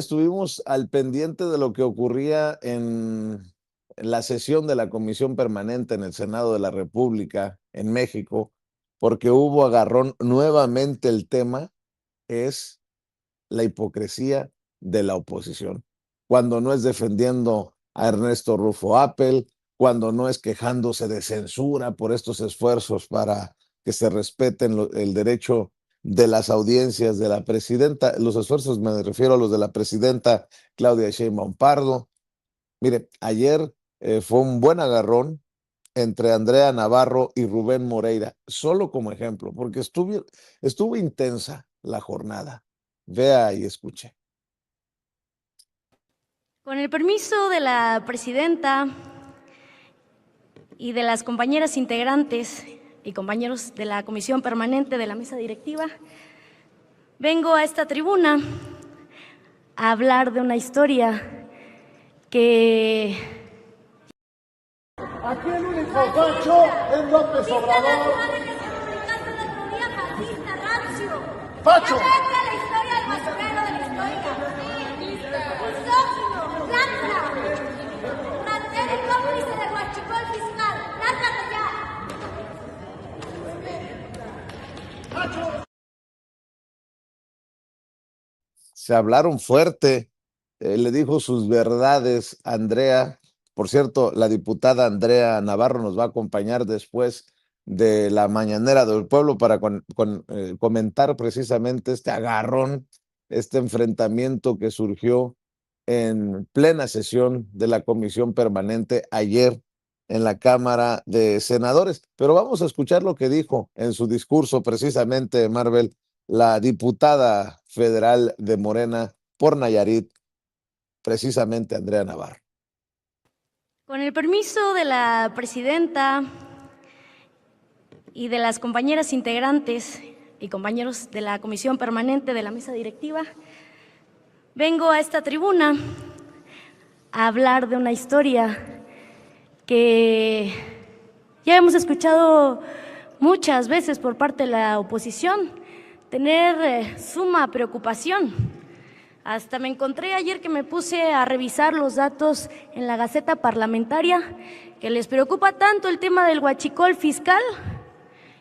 Estuvimos al pendiente de lo que ocurría en la sesión de la Comisión Permanente en el Senado de la República en México, porque hubo agarrón. Nuevamente el tema es la hipocresía de la oposición, cuando no es defendiendo a Ernesto Rufo Apel, cuando no es quejándose de censura por estos esfuerzos para que se respeten el derecho de las audiencias de la presidenta. Los esfuerzos me refiero a los de la presidenta Claudia Sheinbaum Pardo. Mire, ayer fue un buen agarrón entre Andrea Navarro y Rubén Moreira, solo como ejemplo, porque estuvo intensa la jornada. Vea y escuche. Con el permiso de la presidenta y de las compañeras integrantes y compañeros de la Comisión Permanente de la Mesa Directiva, vengo a esta tribuna a hablar de una historia que... Aquí el único facho es López Obrador. ¡Facho! La historia del basurero de la historia. Misógino, lacra, ratero y cómplice del huachicol fiscal. ¡Lárgate ya! ¡Facho! Se hablaron fuerte, le dijo sus verdades Andrea. Por cierto, la diputada Andrea Navarro nos va a acompañar después de la mañanera del pueblo para comentar precisamente este agarrón, este enfrentamiento que surgió en plena sesión de la Comisión Permanente ayer en la Cámara de Senadores. Pero vamos a escuchar lo que dijo en su discurso precisamente, Marvel, la diputada federal de Morena por Nayarit, precisamente Andrea Navarro. Con el permiso de la presidenta y de las compañeras integrantes y compañeros de la Comisión Permanente de la Mesa Directiva, vengo a esta tribuna a hablar de una historia que ya hemos escuchado muchas veces por parte de la oposición, tener suma preocupación. Hasta me encontré ayer que me puse a revisar los datos en la Gaceta Parlamentaria, que les preocupa tanto el tema del huachicol fiscal.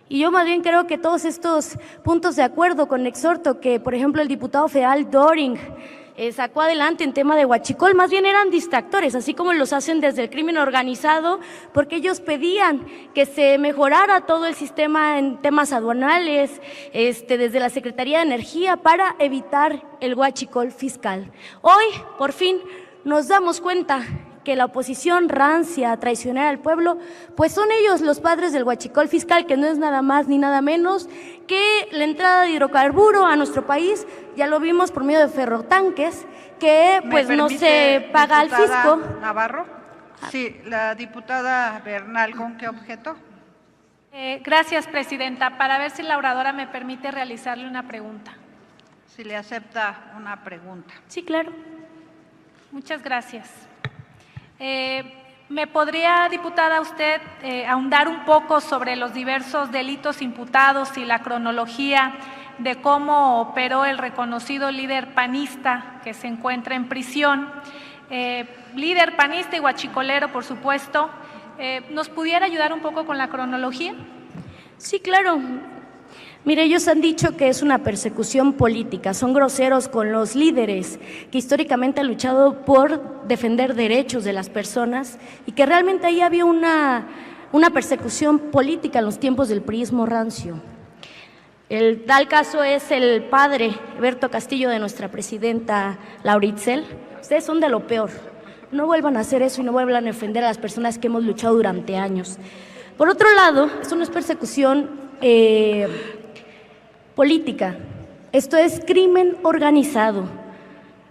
Y yo más bien creo que todos estos puntos de acuerdo con exhorto que, por ejemplo, el diputado federal Doring sacó adelante en tema de huachicol, más bien eran distractores, así como los hacen desde el crimen organizado, porque ellos pedían que se mejorara todo el sistema en temas aduanales, desde la Secretaría de Energía, para evitar el huachicol fiscal. Hoy, por fin, nos damos cuenta que la oposición rancia, traicionera al pueblo, pues son ellos los padres del huachicol fiscal, que no es nada más ni nada menos que la entrada de hidrocarburo a nuestro país. Ya lo vimos por medio de ferrotanques, que pues no se paga al fisco. Navarro. Sí, la diputada Bernal, ¿con qué objeto? Gracias, presidenta. Para ver si la oradora me permite realizarle una pregunta. Si le acepta una pregunta. Sí, claro. Muchas gracias. ¿Me podría, diputada, usted ahondar un poco sobre los diversos delitos imputados y la cronología de cómo operó el reconocido líder panista que se encuentra en prisión? Líder panista y huachicolero, por supuesto. ¿Nos pudiera ayudar un poco con la cronología? Sí, claro. Mire, ellos han dicho que es una persecución política, son groseros con los líderes que históricamente han luchado por defender derechos de las personas y que realmente ahí había una persecución política en los tiempos del priismo rancio. El tal caso es el padre Berto Castillo de nuestra presidenta Laura Itzel. Ustedes son de lo peor. No vuelvan a hacer eso y no vuelvan a ofender a las personas que hemos luchado durante años. Por otro lado, esto no es persecución política, esto es crimen organizado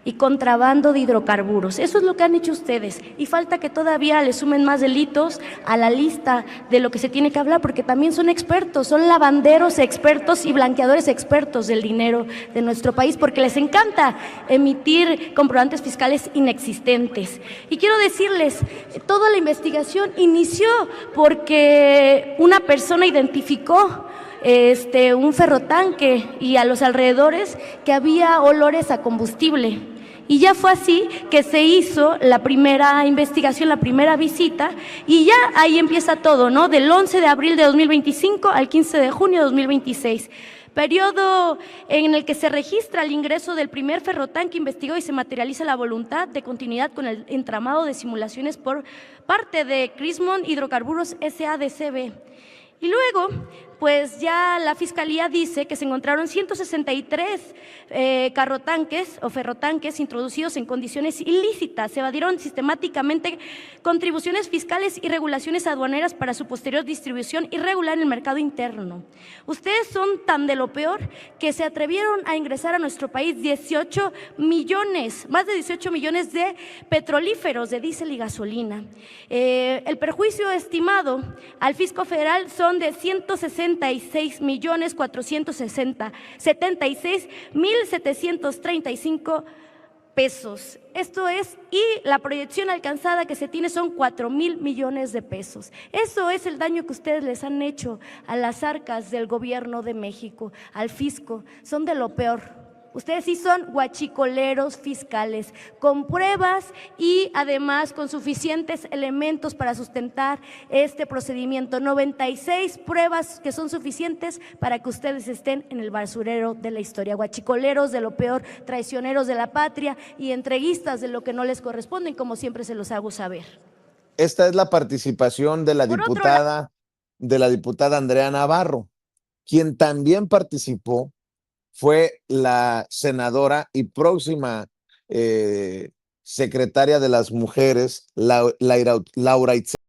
y contrabando de hidrocarburos. Eso es lo que han hecho ustedes y falta que todavía le sumen más delitos a la lista de lo que se tiene que hablar, porque también son expertos, son lavanderos expertos y blanqueadores expertos del dinero de nuestro país, porque les encanta emitir comprobantes fiscales inexistentes. Y quiero decirles, toda la investigación inició porque una persona identificó un ferrotanque y a los alrededores que había olores a combustible. Y ya fue así que se hizo la primera investigación, la primera visita, y ya ahí empieza todo, ¿no? Del 11 de abril de 2025 al 15 de junio de 2026. Periodo en el que se registra el ingreso del primer ferrotanque investigado y se materializa la voluntad de continuidad con el entramado de simulaciones por parte de Crismon Hidrocarburos S.A.D.C.B. Y luego, pues ya la Fiscalía dice que se encontraron 163 carrotanques o ferrotanques introducidos en condiciones ilícitas. Se evadieron sistemáticamente contribuciones fiscales y regulaciones aduaneras para su posterior distribución irregular en el mercado interno. Ustedes son tan de lo peor que se atrevieron a ingresar a nuestro país 18 millones, más de 18 millones de petrolíferos de diésel y gasolina. El perjuicio estimado al fisco federal son de 166.476.735 pesos. Esto es, y la proyección alcanzada que se tiene son 4,000 millones de pesos. Eso es el daño que ustedes les han hecho a las arcas del gobierno de México, al fisco. Son de lo peor. Ustedes sí son guachicoleros fiscales, con pruebas y además con suficientes elementos para sustentar este procedimiento. 96 pruebas que son suficientes para que ustedes estén en el basurero de la historia. Guachicoleros de lo peor, traicioneros de la patria y entreguistas de lo que no les corresponde, como siempre se los hago saber. Esta es la participación de la diputada Andrea Navarro, quien también participó. Fue la senadora y próxima secretaria de las mujeres, Laura Itzel